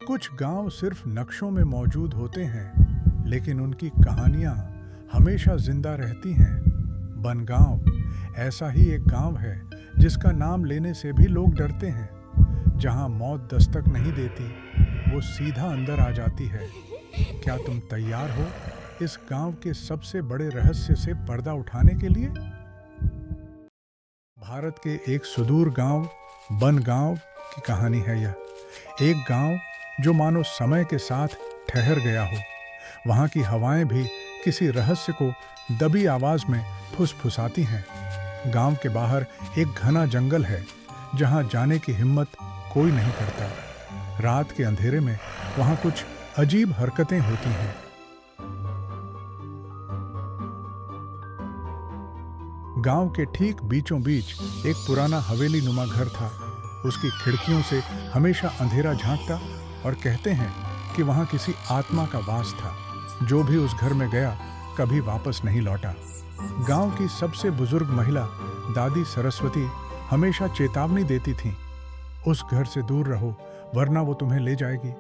कुछ गांव सिर्फ नक्शों में मौजूद होते हैं, लेकिन उनकी कहानियां हमेशा जिंदा रहती हैं। बनगांव ऐसा ही एक गांव है जिसका नाम लेने से भी लोग डरते हैं। जहां मौत दस्तक नहीं देती, वो सीधा अंदर आ जाती है। क्या तुम तैयार हो इस गांव के सबसे बड़े रहस्य से पर्दा उठाने के लिए? भारत के एक सुदूर गांव बनगांव की कहानी है यह। एक गांव जो मानो समय के साथ ठहर गया हो। वहां की हवाएं भी किसी रहस्य को दबी आवाज में फुसफुसाती हैं। गांव के बाहर एक घना जंगल है जहां जाने की हिम्मत कोई नहीं करता। रात के अंधेरे में वहां कुछ अजीब हरकतें होती हैं। गांव के ठीक बीचों बीच एक पुराना हवेली नुमा घर था। उसकी खिड़कियों से हमेशा अंधेरा झांकता और कहते हैं कि वहां किसी आत्मा का वास था। जो भी उस घर में गया कभी वापस नहीं लौटा। गांव की सबसे बुजुर्ग महिला दादी सरस्वती हमेशा चेतावनी देती थीं, उस घर से दूर रहो वरना वो तुम्हें ले जाएगी।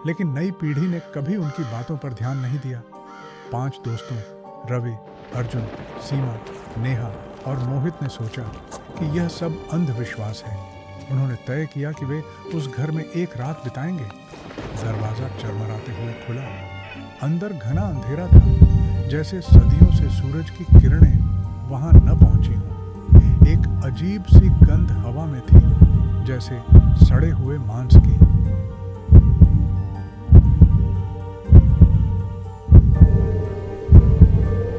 लेकिन नई पीढ़ी ने कभी उनकी बातों पर ध्यान नहीं दिया। 5 दोस्तों रवि, अर्जुन, सीमा, नेहा और मोहित ने सोचा कि यह सब अंधविश्वास है। उन्होंने तय किया कि वे उस घर में एक रात बिताएंगे। दरवाजा चरमराते हुए खुला। अंदर घना अंधेरा था, जैसे सदियों से सूरज की किरणें वहां न पहुंची हों। एक अजीब सी गंध हवा में थी, जैसे सड़े हुए मांस की।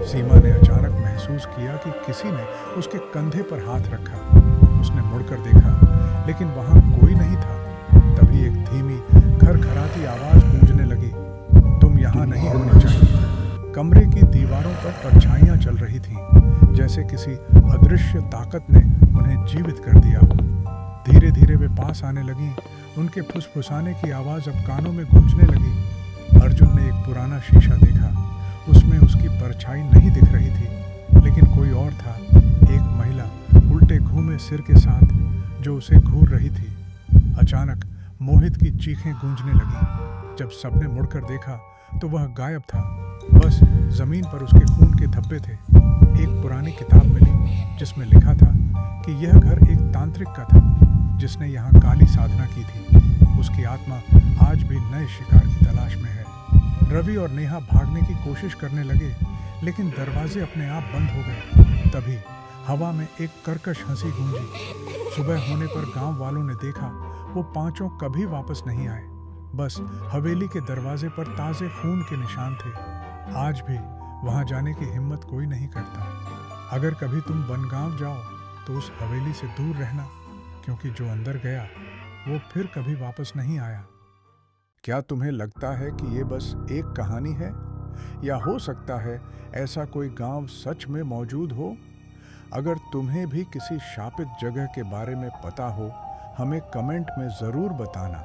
सीमा ने अचानक महसूस किया कि किसी ने उसके कंधे पर हाथ रखा। उसने मुड़कर देखा, लेकिन वहां कोई नहीं था। तभी एक धीमी खरखराती आवाज गूंजने लगी, तुम यहाँ नहीं होना चाहिए। कमरे की दीवारों पर परछाइयां चल रही थीं, जैसे किसी अदृश्य ताकत ने उन्हें जीवित कर दिया हो। धीरे धीरे वे पास आने लगी। उनके फुसफुसाने की आवाज अब कानों में गूंजने लगी। अर्जुन ने एक पुराना शीशा देखा। उसमें उसकी परछाई नहीं दिख रही थी, लेकिन कोई और था। एक महिला उल्टे घूमे सिर के साथ जो उसे घूर रही थी। अचानक मोहित की चीखें गूंजने लगी। जब सबने मुड़कर देखा तो वह गायब था। बस जमीन पर उसके खून के धब्बे थे। एक पुरानी किताब मिली जिसमें लिखा था कि यह घर एक तांत्रिक का था जिसने यहाँ काली साधना की थी। उसकी आत्मा आज भी नए शिकार की तलाश में है। रवि और नेहा भागने की कोशिश करने लगे, लेकिन दरवाजे अपने आप बंद हो गए। तभी हवा में एक कर्कश हंसी गूंजी। सुबह होने पर गांव वालों ने देखा, वो पांचों कभी वापस नहीं आए। बस हवेली के दरवाजे पर ताजे खून के निशान थे। आज भी वहां जाने की हिम्मत कोई नहीं करता। अगर कभी तुम बनगांव जाओ तो उस हवेली से दूर रहना, क्योंकि जो अंदर गया वो फिर कभी वापस नहीं आया। क्या तुम्हें लगता है कि ये बस एक कहानी है, या हो सकता है ऐसा कोई गांव सच में मौजूद हो? अगर तुम्हें भी किसी शापित जगह के बारे में पता हो, हमें कमेंट में ज़रूर बताना।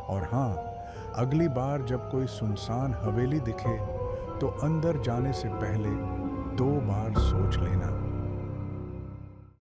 और हाँ, अगली बार जब कोई सुनसान हवेली दिखे तो अंदर जाने से पहले 2 बार सोच लेना।